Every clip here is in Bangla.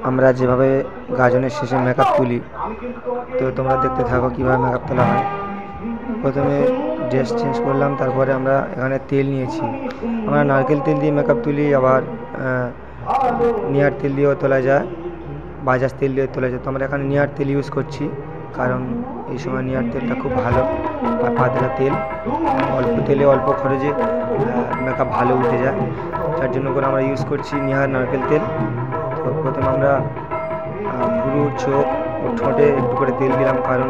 আমরা যেভাবে গাজনের শেষে মেকআপ তুলি, তো তোমরা দেখতে থাকো কীভাবে মেকআপ তোলা হয়। প্রথমে ড্রেস চেঞ্জ করলাম, তারপরে আমরা এখানে তেল নিয়েছি। আমরা নারকেল তেল দিয়ে মেকআপ তুলি, আবার নিয়ার তেল দিয়েও তোলা যায়, বাজাজ তেল দিয়ে তোলা যায়। তো আমরা এখানে নিয়ার তেল ইউজ করছি, কারণ এই সময় নিয়ার তেলটা খুব ভালো আর পাতলা তেল, অল্প তেলে অল্প খরচে মেকআপ ভালো উঠে যায়, যার জন্য করে আমরা ইউজ করছি নিহার নারকেল তেল। তো প্রথমে আমরা ভুরু, চোখ ও ঠোঁটে একটু করে তেল দিলাম, কারণ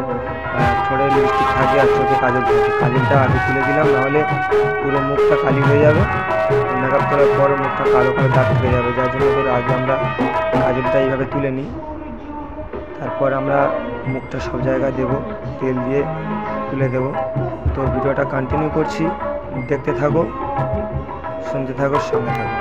ঠোঁটে লিপস্টিক থাকে আর চোখে কাজল থাকে। কাজলটা আগে তুলে দিলাম, নাহলে পুরো মুখটা কালি হয়ে যাবে। মেকআপ করার পর মুখটা কালো করে দাগ হয়ে যাবে, যার জন্য করে আগে আমরা কাজলটা এইভাবে তুলে নিই। তারপর আমরা মুখটা সব জায়গায় দেবো, তেল দিয়ে তুলে দেব। তো ভিডিওটা কন্টিনিউ করছি, দেখতে থাকো, শুনতে থাকো, সঙ্গে থাকো।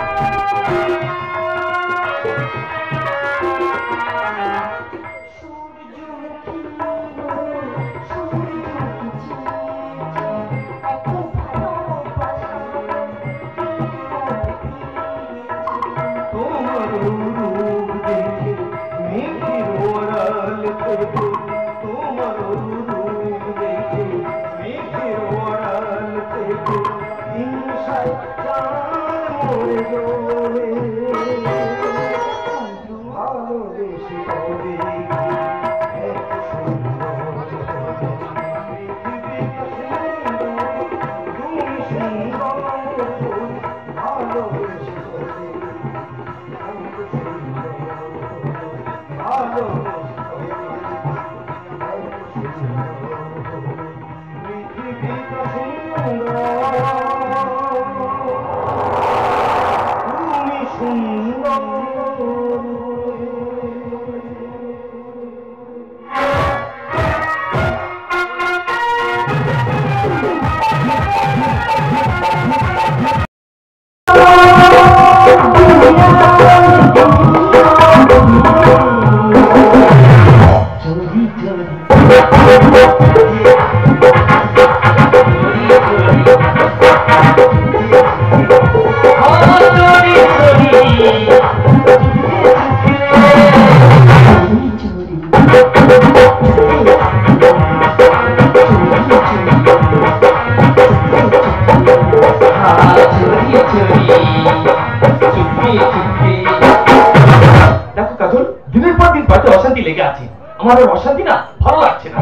দেখো কাজল, দিনের পর দিন বাড়িতে অশান্তি লেগে আছে। আমার আর অশান্তি না ভালো লাগছে না।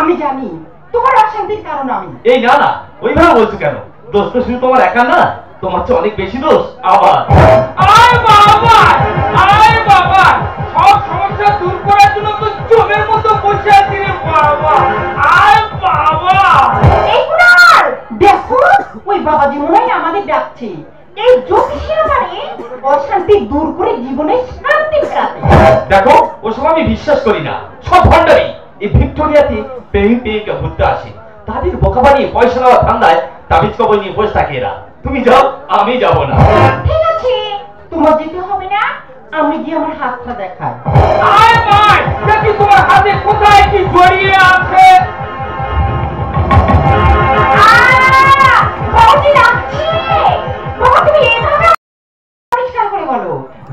আমি জানি তোমার অশান্তির কারণ আমি। এই না না, ওইভাবে বলছো কেন? দোষ তো শুধু তোমার একা না, তোমার চেয়ে অনেক বেশি দোষ আবার। আয় বাবা, আয় বাবা, সব সমস্যা দূর করার জন্য তো জমের মতো বসে আছি রে বাবা। আয় বাবা, এই কুনাল দেখো, ওই বাবাজি মনে হয় আমাদের ডাকছে। এই জ্যোতিষীর বাড়ি অশান্তি দূর করে জীবনে শান্তি ফেরাতে। দেখো ওসব আমি বিশ্বাস করি না, সব ভণ্ডামি। এই ভিক্টোরিয়াতে প্রেমিক প্রেমিকা ঘুরতে আসে, তাদের বোকা বানিয়ে পয়সা নেওয়া ধান্দায় তাবিজ কবর নিয়ে বসে থাকে এরা। তুমি যাও, আমি যাব না। ঠিক আছে, তোমার যেতে হবে না, আমি গিয়ে আমার হাতটা দেখাই। আয় ভাই, দেখি তোমার হাতে কোথায় কি জড়িয়ে আছে।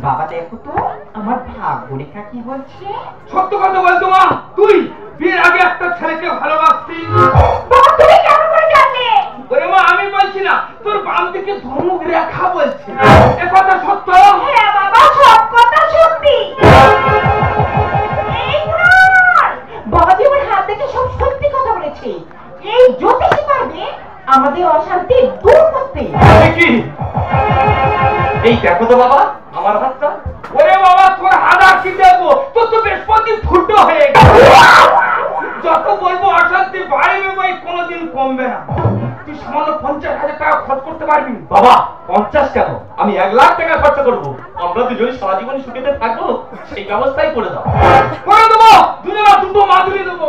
বাবা দেখো তো আমার ভাগ্য রেখা কি বলছে। সত্য কথা বলতো মা, তুই বিয়ের আগে একটা ছেলেকে ভালোবাসতি। বাবা তুমি কেমন করে জানলে? ওরে মা, আমি বলছি না, তোর বাম দিকে ধর্ম রেখা বলছে। এ কথা সত্য? হ্যাঁ বাবা, সব কথা সত্যি। এই কুনাল, বাবাজি আমার হাত দেখে সব সত্যি কথা বলেছে। এই জ্যোতিষী পারবে আমাদের অশান্তি দূর করতে। কি? এই দেখো তো বাবা আমার হাতটা। ওরে বাবা, তোর হাত আর কি দেখবো, তোর তো বৃহস্পতি ফুটো হয়ে গেছে। যত বলবো অশান্তি বাড়বে ভাই, কোনোদিন কমবে না। তুই সামান্য 50,000 টাকা খরচ করতে পারবি? বাবা 50 কেন, আমি 1 লাখ টাকা খরচ করবো। আমরা দুজনে সারা জীবন সুখেতে থাকবো, সেই ব্যবস্থাই করে দাও। করে দেবো, দুজনে দুটো মাদুরি দেবো।